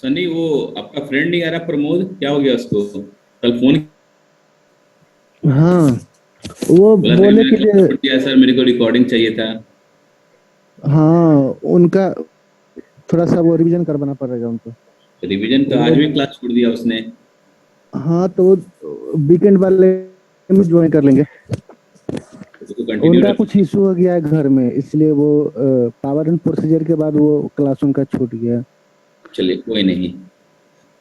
सनी, वो आपका फ्रेंड नहीं आ रहा प्रमोद, क्या हो गया उसको? कल फोन हाँ, वो बोला था कि बोले मैंने कि क्लास छोड़ दिया सर, मेरे को रिकॉर्डिंग चाहिए था। हाँ, उनका थोड़ा सा वो रिवीजन करवाना पड़ेगा उनको। रिवीजन तो वो आज भी क्लास छोड़ दिया उसने। हाँ, तो वो वीकेंड वाले में ज्वाइन कर लेंगे। उसको कंटिन्यू उनका कुछ रखेंगे। इशू हो गया है घर में, इसलिए वो पावर एंड प्रोसीजर के बाद वो क्लास उनका छूट गया। चलिए कोई नहीं।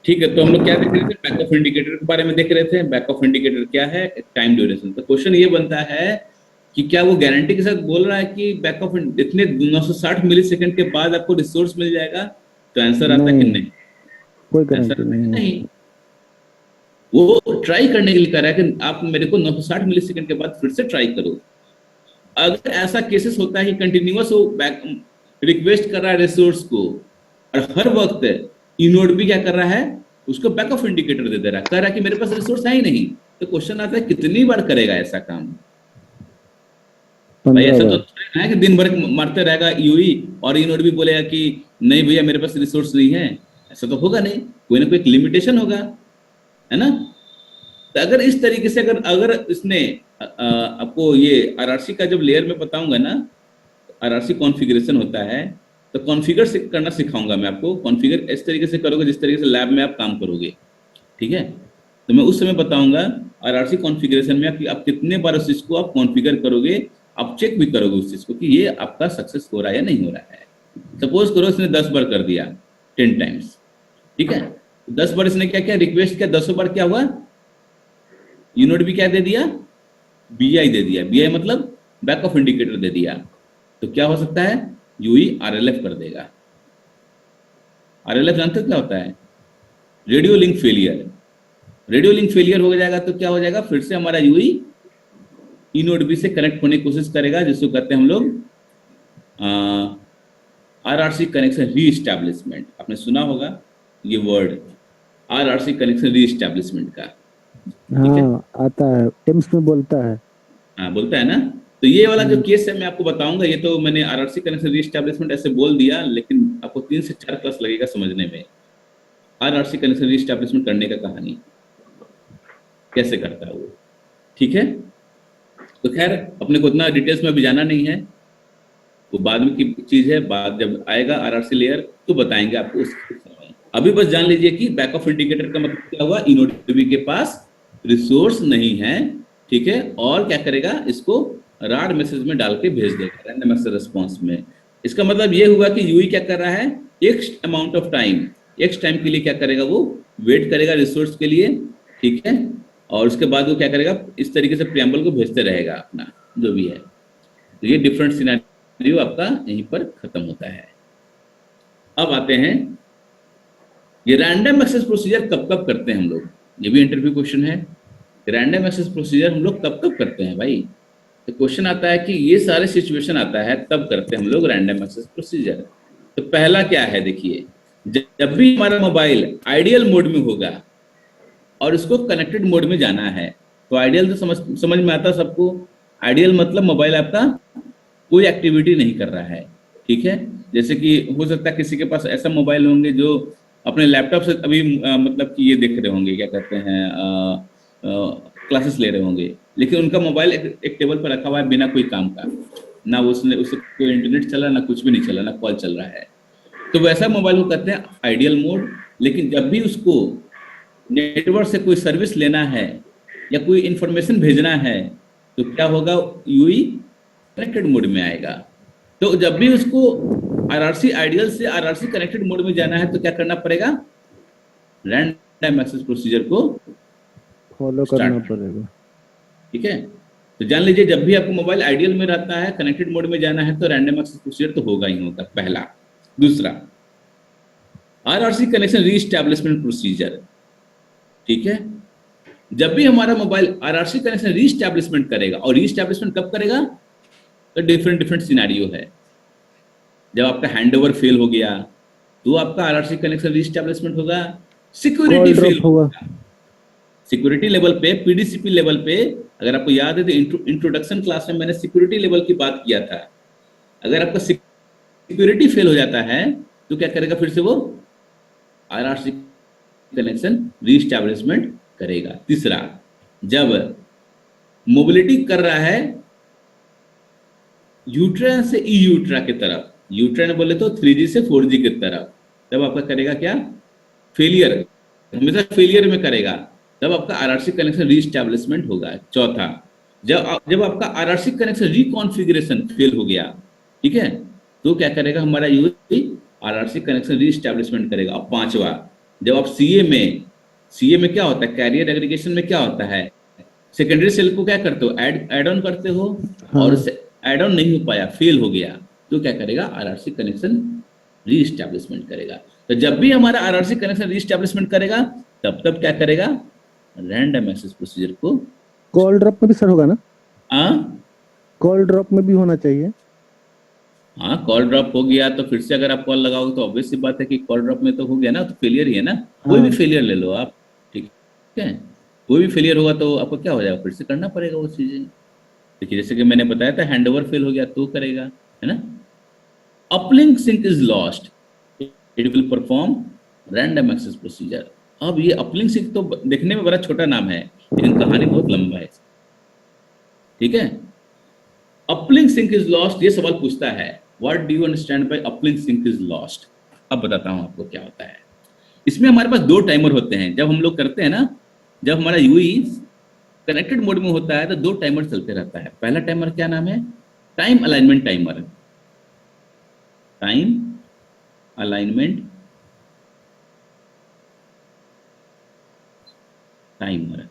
ठीक है, तो हम लोग क्या देख रहे थे? बैक ऑफ इंडिकेटर के बारे में देख रहे थे। बैक ऑफ इंडिकेटर क्या है? Time duration. तो क्वेश्चन ये बनता है कि क्या वो गारंटी के साथ बोल रहा है कि बैक ऑफ इतने 960 मिली सेकंड के बाद आपको रिसोर्स मिल जाएगा? तो आंसर आता है कि नहीं, नहीं। कोई आंसर गारंटी आता है नहीं कि है। नहीं। वो ट्राई करने के लिए कह रहा है कि आप मेरे को 960 मिली सेकंड के बाद फिर से ट्राई करो। अगर ऐसा केसेस होता है कि कंटिन्यूअस वो बैक रिक्वेस्ट कर रहा है रिसोर्स को, और हर वक्त इनोड भी क्या कर रहा है, उसको बैक ऑफ इंडिकेटर दे दे रहा है, कह रहा है कि मेरे पास रिसोर्स है ही नहीं। तो क्वेश्चन आता है कितनी बार करेगा ऐसा काम? भाई 15 ऐसा तो बार। नहीं है कि दिन भर मारते रहेगा यूई और इनोड भी बोलेगा कि नहीं भैया मेरे पास रिसोर्स नहीं है। ऐसा तो होगा नहीं, कोई ना कोई लिमिटेशन होगा, है ना? तो अगर इस तरीके से अगर अगर इसने आपको ये आरआरसी का जब लेयर में बताऊंगा ना, आरआरसी कॉन्फ़िगरेशन होता है, तो कॉन्फ़िगर से करना सिखाऊंगा मैं आपको। कॉन्फ़िगर इस तरीके से करोगे जिस तरीके से लैब में आप काम करोगे, ठीक है? तो मैं उस समय बताऊंगा आरआरसी कॉन्फ़िगरेशन में कि आप कितने बार उस चीज को आप कॉन्फ़िगर करोगे, आप चेक भी करोगे उस चीज को कि ये आपका सक्सेस हो रहा है या नहीं हो रहा है। सपोज करो इसने 10 बार कर दिया, 10 टाइम्स, ठीक है? 10 बार इसने क्या किया, रिक्वेस्ट किया, 10 बार क्या हुआ, यूनिट भी क्या दे दिया, बीआई दे दिया। बीआई मतलब बैक ऑफ इंडिकेटर दे दिया। तो क्या हो सकता है, यूई आरएलएफ कर देगा। आरएलएफ जानते हो क्या होता है? Radio link failure. Radio link failure हो जाएगा तो क्या हो जाएगा, फिर से हमारा यूई ई नोड बी से कनेक्ट होने की कोशिश करेगा, जिसको कहते हैं हम लोग आरआरसी कनेक्शन री एस्टैब्लिशमेंट। आपने सुना होगा ये वर्ड, आरआरसी कनेक्शन री एस्टैब्लिशमेंट का। ठीक है, हाँ, आता है, टीम्स में बोलता है। हाँ बोलता है ना। तो ये वाला जो हम्म, केस है मैं आपको बताऊंगा। ये तो मैंने आरआरसी कनेक्शन रीस्टैब्लिशमेंट ऐसे बोल दिया, लेकिन आपको 3 से 4 क्लास लगेगा समझने में। आरआरसी कनेक्शन रीस्टैब्लिशमेंट करने का कहानी कैसे करता है वो, ठीक है? तो खैर, अपने को इतना डिटेल्स में भी जाना नहीं है, वो बाद में की चीज है। बाद जब आएगा आरआरसी लेयर तो बताएंगे आपको उस समय। अभी बस जान लीजिए कि बैक ऑफ इंडिकेटर का मतलब क्या हुआ, इनोडीबी के पास रिसोर्स नहीं है, ठीक है? और क्या करेगा, इसको राड मैसेज में डाल के भेज देगा, रैंडम एक्सेस रिस्पांस में। इसका मतलब ये हुआ कि यूई क्या कर रहा है, x amount of time, x time के लिए क्या करेगा, वो वेट करेगा रिसोर्स के लिए, ठीक है? और उसके बाद वो क्या करेगा, इस तरीके से प्रियम्बल को भेजते रहेगा अपना जो भी है। तो ये डिफरेंट सिनेरियो आपका यहीं पर खत्म होता है। अब आते हैं, ये रैंडम एक्सेस प्रोसीजर कब कब करते हैं हम लोग, ये भी इंटरव्यू क्वेश्चन है। रैंडम एक्सेस प्रोसीजर हम लोग कब कब करते हैं भाई? तो क्वेश्चन आता है कि ये सारे सिचुएशन आता है तब करते हैं हम लोग रैंडम एक्सेस प्रोसीजर। तो पहला क्या है देखिए, जब भी हमारा मोबाइल आइडियल मोड में होगा और उसको कनेक्टेड मोड में जाना है। तो आइडियल तो समझ समझ में आता सबको। आइडियल मतलब मोबाइल आपका कोई एक्टिविटी नहीं कर रहा है, ठीक है? जैसे कि हो सकता है किसी के पास ऐसा मोबाइल होंगे जो अपने लैपटॉप से अभी मतलब कि ये देख रहे होंगे, क्या कहते हैं, क्लासेस ले रहे होंगे, लेकिन उनका मोबाइल एक टेबल पर रखा हुआ है बिना कोई काम का, ना उसने उससे कोई इंटरनेट चल रहा, ना कुछ भी नहीं चल रहा, ना कॉल चल रहा है। तो वैसा मोबाइल को कहते हैं आइडियल मोड। लेकिन जब भी उसको नेटवर्क से कोई सर्विस लेना है या कोई इंफॉर्मेशन भेजना है, तो क्या होगा, यूई कनेक्टेड मोड में आएगा। तो जब भी उसको आरआरसी आइडियल से आरआरसी कनेक्टेड मोड में जाना है तो क्या करना पड़ेगा, रैंडम एक्सेस प्रोसीजर को फॉलो स्टार्ट करना करना, पड़ेगा। ठीक है? तो जान लीजिए, जब भी आपको मोबाइल आइडियल में रहता है, कनेक्टेड मोड में जाना है, तो रैंडम एक्सेस प्रोसीजर तो होगा ही होगा, पहला। दूसरा, आरआरसी कनेक्शन रीस्टैब्लिशमेंट प्रोसीजर, ठीक है? जब भी हमारा मोबाइल आरआरसी कनेक्शन रीस्टैब्लिशमेंट करेगा, और रीस्टैब्लिशमेंट कब करेगा, तो डिफरेंट डिफरेंट सिनेरियो है। जब आपका हैंडओवर फेल हो गया तो आपका आरआरसी कनेक्शन रीस्टैब्लिशमेंट होगा। सिक्योरिटी कॉल फेल ड्रॉप हुआ। होगा, सिक्योरिटी लेवल पे, पीडीसीपी लेवल पे। अगर आपको याद है तो इंट्रोडक्शन क्लास में मैंने सिक्योरिटी लेवल की बात किया था। अगर आपका सिक्योरिटी फेल हो जाता है तो क्या करेगा फिर से वो, आरआरसी कनेक्शन रीस्टैब्लिशमेंट करेगा। तीसरा, जब मोबिलिटी कर रहा है यूट्रेन से ई यूट्रा की तरफ, यूट्रेन बोले तो 3G से 4G की तरफ, तब आपका करेगा क्या, फेलियर, हमेशा फेलियर में करेगा, तब आपका आरआरसी कनेक्शन रीस्टैब्लिशमेंट होगा। चौथा, जब आपका आरआरसी कनेक्शन रिकॉन्फ़िगरेशन फेल हो गया, ठीक है, तो क्या करेगा हमारा यूई, आरआरसी कनेक्शन रीस्टैब्लिशमेंट करेगा। और पांचवा, जब आप सीए में क्या होता है, कैरियर एग्रीगेशन में क्या होता है, सेकेंडरी सेल को क्या करते हो, ऐड ऑन करते हो, हाँ। और ऐड ऑन नहीं हो पाया, फेल हो गया, तो क्या करेगा, आरआरसी कनेक्शन रीस्टैब्लिशमेंट करेगा। तो जब भी हमारा आरआरसी कनेक्शन रीस्टैब्लिशमेंट करेगा, तब क्या करेगा, रैंडम एक्सेस प्रोसीजर को, कॉल ड्रॉप में भी सर होगा ना? हाँ कॉल ड्रॉप में भी होना चाहिए। हाँ, कॉल ड्रॉप हो गया तो फिर से अगर आप कॉल लगाओगे तो ऑब्वियस सी बात है कि कॉल ड्रॉप में तो हो गया ना, तो फेलियर ही है ना। कोई भी हाँ। फेलियर ले लो आप, ठीक है, कोई भी फेलियर होगा तो आपको क्या हो जाएगा, फिर से करना पड़ेगा वो चीजें। देखिए जैसे कि मैंने बताया था, हैंडओवर फेल हो गया तो करेगा, है ना। Uplink sync is lost, it will perform random access procedure. अब ये अपलिंक सिंक तो देखने में बड़ा छोटा नाम है, लेकिन कहानी बहुत लंबा है, ठीक है। अपलिंक सिंक इज लॉस्ट, ये सवाल पूछता है, what do you understand by uplink sync is lost. अब बताता हूं आपको क्या होता है। इसमें हमारे पास दो टाइमर होते हैं, जब हम लोग करते हैं ना, जब हमारा यूई कनेक्टेड मोड में होता है तो दो टाइमर चलते रहता है। पहला टाइमर क्या नाम है, time alignment timer, time alignment timer.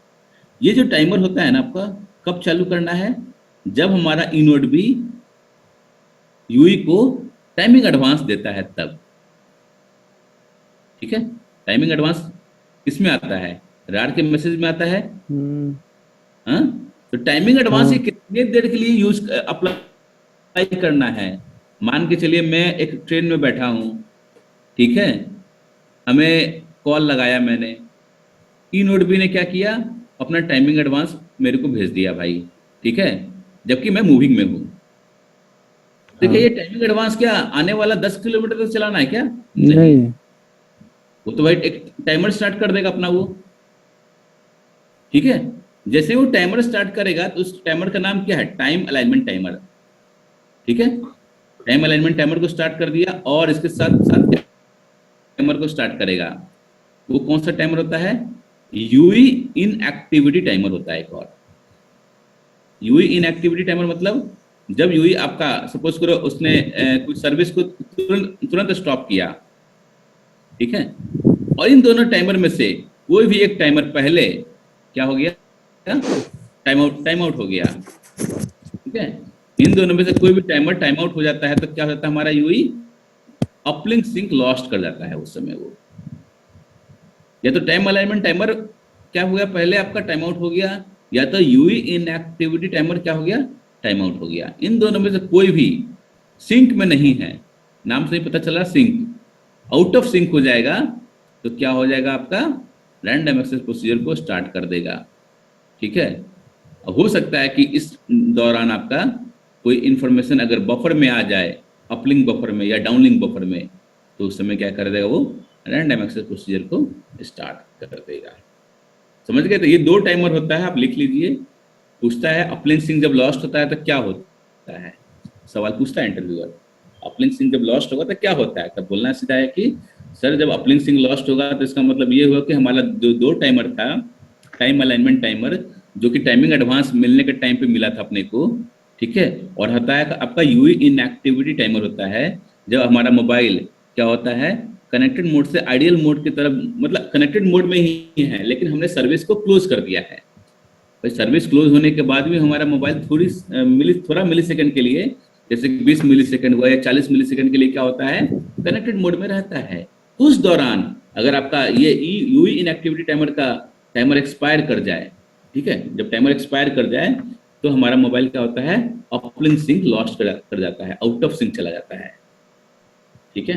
ये जो टाइमर होता है ना आपका, कब चालू करना है, जब हमारा इनोड भी यूई को टाइमिंग एडवांस देता है तब, ठीक है। टाइमिंग एडवांस किस में आता है, रार के मैसेज में आता है, हाँ। तो टाइमिंग एडवांस ये हाँ। कितने देर के लिए यूज अप्लाई करना है। मान के चलिए मैं एक ट्रेन में बैठा हूं, ठीक है, हमें कॉल लगाया मैंने, ई नोड बी ने क्या किया, अपना टाइमिंग एडवांस मेरे को भेज दिया भाई, ठीक है, जबकि मैं मूविंग में हूं। देखिए हाँ। ये टाइमिंग एडवांस क्या आने वाला 10 किलोमीटर तक चलाना है क्या, नहीं, नहीं। वो तो भाई एक टाइमर स्टार्ट कर देगा अपना वो, ठीक है। जैसे वो टाइमर स्टार्ट करेगा तो उस टाइमर का नाम क्या है, टाइम अलाइनमेंट टाइमर, ठीक है। टाइम अलाइनमेंट टाइमर को स्टार्ट कर दिया, और इसके साथ साथ टाइमर को स्टार्ट करेगा, वो कौन सा टाइमर होता है, यूई इन एक्टिविटी टाइमर होता है एक और। यूई इन एक्टिविटी टाइमर मतलब जब यूई आपका सपोज करो उसने कुछ सर्विस को तुरंत स्टॉप किया, ठीक है, और इन दोनों टाइमर में से कोई भी एक टाइमर पहले क्या हो गया, टाइम आउट हो गया, ठीक है। इन दोनों में से कोई भी टाइमर टाइम आउट हो जाता है तो क्या होता है, हमारा यूई अपलिंक सिंक लॉस्ट कर जाता है उस समय वो। या तो टाइम अलाइनमेंट टाइमर क्या हो गया, पहले आपका टाइम आउट हो गया, या तो यूई इनएक्टिविटी टाइमर क्या हो गया, टाइम आउट हो गया। इन दोनों में से कोई भी सिंक में नहीं है, नाम से ही पता चला सिंक, आउट ऑफ सिंक हो जाएगा, तो क्या हो जाएगा, आपका रैंडम एक्सेस प्रोसीजर को स्टार्ट कर देगा, ठीक है। हो सकता है कि इस दौरान आपका कोई इंफॉर्मेशन अगर बफर में आ जाए, अपलिंक बफर में या डाउनलिंक बफर में, तो उस समय क्या कर देगा, वो रैंडम एक्सेस प्रोसीजर को स्टार्ट कर देगा। समझ गए। तो ये दो टाइमर होता है, आप लिख लीजिए। पूछता है अपलिंक सिंक जब लॉस्ट होता है तो क्या होता है, सवाल पूछता है इंटरव्यूअर, अपलिंक सिंक जब लॉस्ट होगा तो क्या होता है, तब बोलना सीधा है कि सर जब अपलिंक सिंक लॉस्ट होगा तो इसका मतलब ये हुआ कि हमारा जो दो टाइमर था, टाइम अलाइनमेंट टाइमर, जो कि टाइमिंग एडवांस मिलने के टाइम पे मिला था अपने को, ठीक है, और होता है आपका यूई इनएक्टिविटी टाइमर होता है, जब हमारा मोबाइल क्या होता है, कनेक्टेड मोड से आइडियल मोड की तरफ, मतलब कनेक्टेड मोड में ही है लेकिन हमने सर्विस को क्लोज कर दिया है। भाई सर्विस क्लोज होने के बाद भी हमारा मोबाइल थोड़ा मिली सेकंड के लिए, जैसे 20 मिली सेकंड हुआ या 40 मिली सेकंड के लिए क्या होता है, कनेक्टेड मोड में रहता है। उस दौरान अगर आपका ये यूई इनएक्टिविटी टाइमर का टाइमर एक्सपायर कर जाए, ठीक है, जब टाइमर एक्सपायर कर जाए तो हमारा मोबाइल क्या होता है, अपलिंक सिंक लॉस्ट कर जाता है, आउट ऑफ सिंक चला जाता है, ठीक है।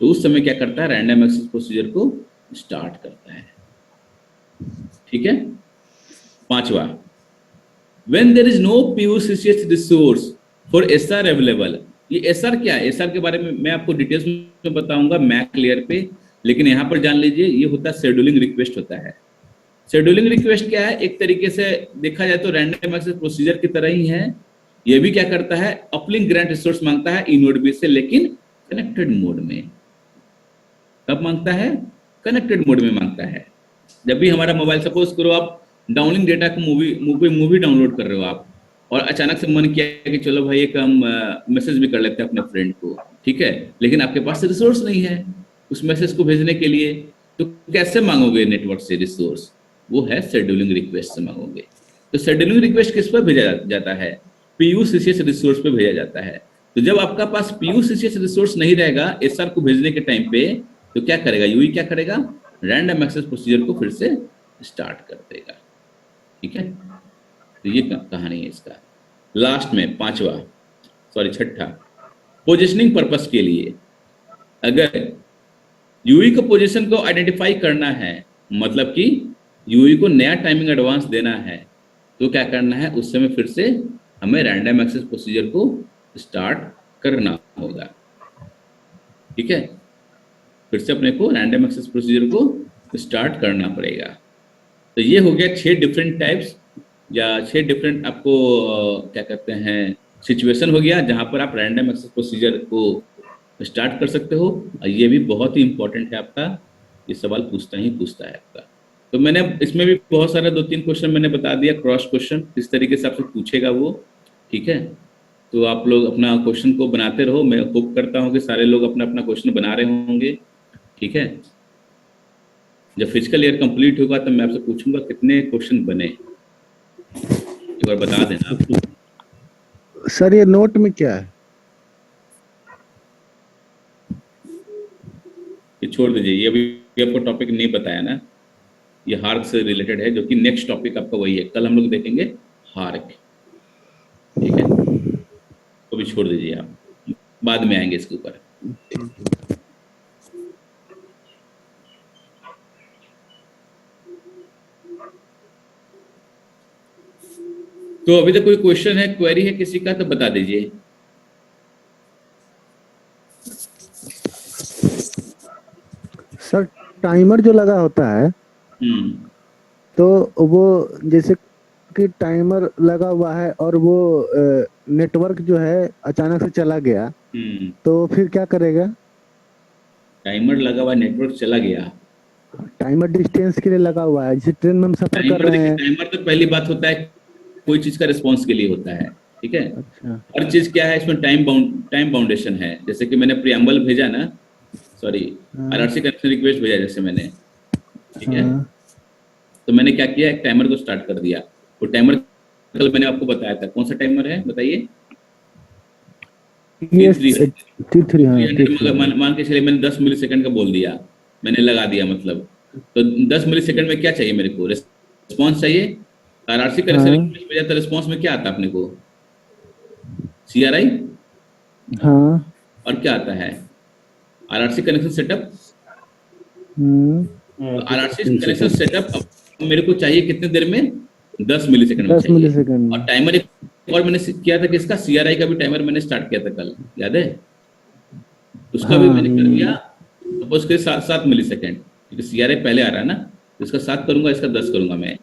तो उस समय क्या करता है, रैंडम एक्सेस प्रोसीजर को स्टार्ट करता है, ठीक है। पांचवा, when there is no PUCCH resource for SR available। ये SR क्या है, SR के बारे में मैं आपको डिटेल्स में बताऊंगा मैक लेयर पे। लेकिन यहाँ पर जान लीजिए ये होता है शेड्यूलिंग रिक्वेस्ट होता है। शेड्यूलिंग रिक्वेस्ट क्या है, एक तरीके से देखा जाए तो रैंडम एक्सेस प्रोसीजर की तरह ही है। ये भी क्या करता है, अपलिंक ग्रांट रिसोर्स मांगता है इनोड बी से, लेकिन कनेक्टेड मोड में। कब मांगता है, कनेक्टेड मोड में मांगता है। जब भी हमारा मोबाइल, सपोज करो आप डाउनलिंग डेटा को मूवी डाउनलोड कर रहे हो आप, और अचानक से मन किया कि चलो भाई एक हम मैसेज भी कर लेते हैं अपने फ्रेंड को, ठीक है, लेकिन आपके पास रिसोर्स नहीं है उस मैसेज को भेजने के लिए, तो कैसे मांगोगे नेटवर्क से रिसोर्स? वो है शेड्यूलिंग रिक्वेस्ट से मांगोगे। तो शेड्यूलिंग रिक्वेस्ट किस पर भेजा जाता है, PUCCS रिसोर्स पे भेजा जाता है। तो जब आपका पास PUCCS रिसोर्स नहीं रहेगा SR को भेजने के टाइम पे, तो क्या करेगा यूई, क्या करेगा, रैंडम एक्सेस प्रोसीजर को फिर से स्टार्ट कर देगा। ठीक है, तो ये कहानी है इसका। लास्ट में छठा, पोजिशनिंग पर्पस के लिए अगर यूई को पोजीशन को आइडेंटिफाई करना है, मतलब कि यूई को नया टाइमिंग एडवांस देना है, तो क्या करना है, उस समय फिर से हमें रैंडम एक्सेस प्रोसीजर को स्टार्ट करना होगा। ठीक है, फिर से अपने को रैंडम एक्सेस प्रोसीजर को स्टार्ट करना पड़ेगा। तो ये हो गया 6 डिफरेंट टाइप्स या 6 डिफरेंट आपको क्या कहते हैं सिचुएशन हो गया जहां पर आप रैंडम एक्सेस प्रोसीजर को स्टार्ट कर सकते हो। और ये भी बहुत ही इंपॉर्टेंट है आपका, ये सवाल पूछता है आपका। तो मैंने इसमें भी बहुत सारे 2-3 क्वेश्चन मैंने बता दिया, क्रॉस क्वेश्चन किस तरीके से आपसे पूछेगा वो। ठीक है, तो आप लोग अपना क्वेश्चन को बनाते रहो। मैं होप करता हूँ कि सारे लोग अपना अपना क्वेश्चन बना रहे होंगे। ठीक है, जब फिजिकल ईयर कंप्लीट होगा तो मैं आपसे पूछूंगा कितने क्वेश्चन बने, एक बार बता देना आप। सर ये नोट में क्या है? ये छोड़ दीजिए, ये अभी आपको टॉपिक नहीं बताया ना, ये हार्क से रिलेटेड है, जो कि नेक्स्ट टॉपिक आपका वही है। कल हम लोग देखेंगे हार्क। ठीक है, तो भी छोड़ दीजिए आप, बाद में आएंगे इसके ऊपर। तो अभी तक कोई क्वेश्चन है, क्वेरी है किसी का, तो बता दीजिए। सर टाइमर जो लगा होता है, तो वो जैसे कि टाइमर लगा हुआ है और वो नेटवर्क जो है अचानक से चला गया, तो फिर क्या करेगा? टाइमर लगा हुआ, नेटवर्क चला गया, टाइमर डिस्टेंस के लिए लगा हुआ है, जैसे ट्रेन में हम सफर कर रहे हैं। टाइमर तो पहली बात होता है कोई चीज का रिस्पॉन्स के लिए होता है। ठीक है, अच्छा, हर चीज क्या है इसमें टाइम बाउंडेशन है। जैसे कि मैंने प्रियम्बल भेजा ना, सॉरी RRC कनेक्शन रिक्वेस्ट भेजा जैसे मैंने, ठीक है, तो मैंने क्या किया, एक टाइमर को स्टार्ट कर दिया। वो टाइमर कल मैंने आपको बताया था, कौन सा टाइमर है बताइए? T3। मान के चलिए मैंने 10 मिलीसेकंड का बोल दिया, मैंने लगा दिया, मतलब तो 10 मिलीसेकंड में क्या चाहिए मेरे को, रिस्पॉन्स चाहिए। RRC कनेक्शन रिक्वेस्ट भेजा तो रिस्पॉन्स में क्या आता है अपने को, CRI, हाँ, और क्या आता है RRC connection setup. RRC connection setup मेरे को चाहिए कितने देर में, 10 मिलीसेकंड में चाहिए। और टाइमर एक और मैंने किया था कि इसका CRI का भी टाइमर मैंने स्टार्ट किया था कल, याद है? उसका भी मैंने कर दिया, सपोज के 7 मिलीसेकंड, क्योंकि CRI पहले आ रहा है ना, तो इसका 7 करूंगा, इसका 10 करूंगा मैं।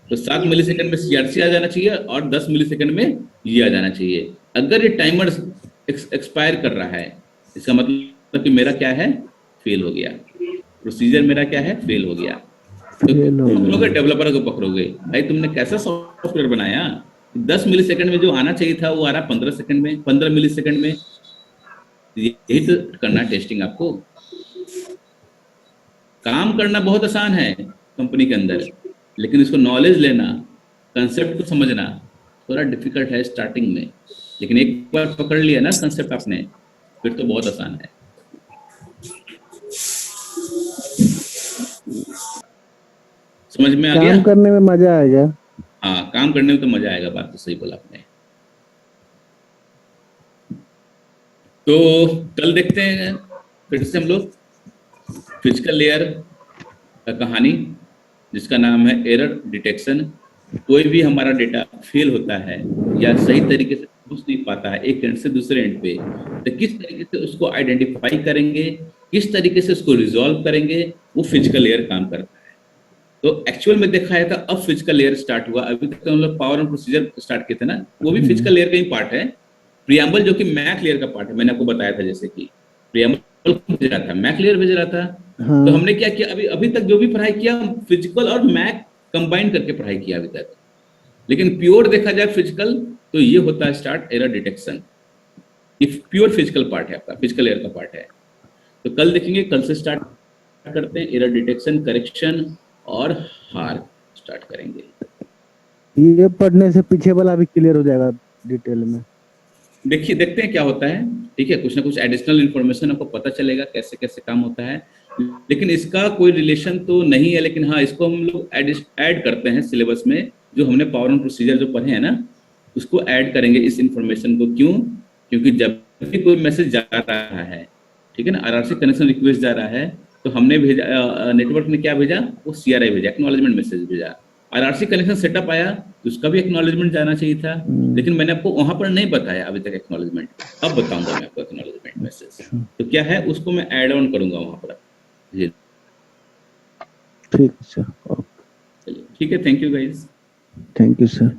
तो 7 मिलीसेकंड में CRC आ जाना चाहिए और 10 मिलीसेकंड में ये आ जाना चाहिए। अगर ये टाइमर एक्सपायर कर रहा है, इसका मतलब कि मेरा क्या है, फेल हो गया, प्रोसीजर मेरा क्या है, फेल हो गया। तो पकड़ोगे डेवलपर को, पकड़ोगे भाई तुमने कैसा सॉफ्टवेयर बनाया, 10 मिलीसेकंड में जो आना चाहिए था वो आ रहा 15 सेकंड में, 15 मिलीसेकंड में। यही तो करना टेस्टिंग आपको। काम करना बहुत आसान है कंपनी के अंदर, लेकिन इसको नॉलेज लेना, कंसेप्ट को समझना थोड़ा डिफिकल्ट है स्टार्टिंग में। लेकिन एक बार पकड़ लिया ना कंसेप्ट आपने, फिर तो बहुत आसान है। समझ में आ गया? काम करने में मजा आएगा। हाँ, काम करने में तो मजा आएगा, बात तो सही बोला आपने। तो कल देखते हैं फिर से हम लोग फिजिकल लेयर का कहानी, जिसका नाम है एरर डिटेक्शन। कोई भी हमारा डेटा फेल होता है या सही तरीके से पहुंच नहीं पाता है एक एंड से दूसरे एंड पे, तो किस तरीके से उसको आइडेंटिफाई करेंगे, किस तरीके से उसको रिजॉल्व करेंगे, वो फिजिकल लेयर काम करता है। तो एक्चुअल में देखा है था, अब फिजिकल लेयर स्टार्ट हुआ। अभी तक हम लोग पावर एंड प्रोसीजर स्टार्ट किए थे ना, वो भी फिजिकल लेयर का ही पार्ट है। प्रियम्बल जो कि मैक लेयर का पार्ट है, मैंने आपको बताया था, जैसे कि प्रियम्बल भेज रहा था, मैक लेयर भेज रहा था। हाँ। तो हमने क्या किया, अभी तक जो भी पढ़ाई किया, फिजिकल और मैक कंबाइन करके पढ़ाई किया अभी तक। लेकिन प्योर देखा जाए फिजिकल, तो ये होता है स्टार्ट एरर डिटेक्शन। ये प्योर फिजिकल पार्ट है, आपका फिजिकल लेयर का पार्ट है। तो कल देखेंगे, कल से स्टार्ट करते हैं, एरर डिटेक्शन, करेक्शन और हार स्टार्ट करेंगे। ये पढ़ने से पीछे वाला भी क्लियर हो जाएगा डिटेल में। देखिए, देखते हैं क्या होता है। ठीक है, कुछ ना कुछ एडिशनल इन्फॉर्मेशन आपको पता चलेगा कैसे कैसे काम होता है, लेकिन इसका कोई रिलेशन तो नहीं है। लेकिन हाँ, इसको हम लोग ऐड करते हैं सिलेबस में, जो हमने पावर एंड प्रोसीजर जो पढ़े हैं ना, उसको ऐड करेंगे इस इंफॉर्मेशन को। क्यों? क्योंकि जब भी कोई मैसेज जा रहा है, ठीक है ना, आरआरसी कनेक्शन रिक्वेस्ट जा रहा है, तो हमने भेजा, नेटवर्क ने क्या भेजा, वो सीआरआई भेजा, एक्नॉलेजमेंट मैसेज भेजा। आरआरसी कनेक्शन सेटअप आया तो उसका भी एक्नॉलेजमेंट जाना चाहिए था, लेकिन मैंने आपको वहां पर नहीं बताया अभी तक एक्नॉलेजमेंट। अब बताऊंगा मैं आपको एक्नॉलेजमेंट मैसेज तो क्या है, उसको मैं ऐड ऑन करूंगा वहां पर। जी ठीक सर, ओके, चलिए ठीक है, thank you guys. Thank you sir.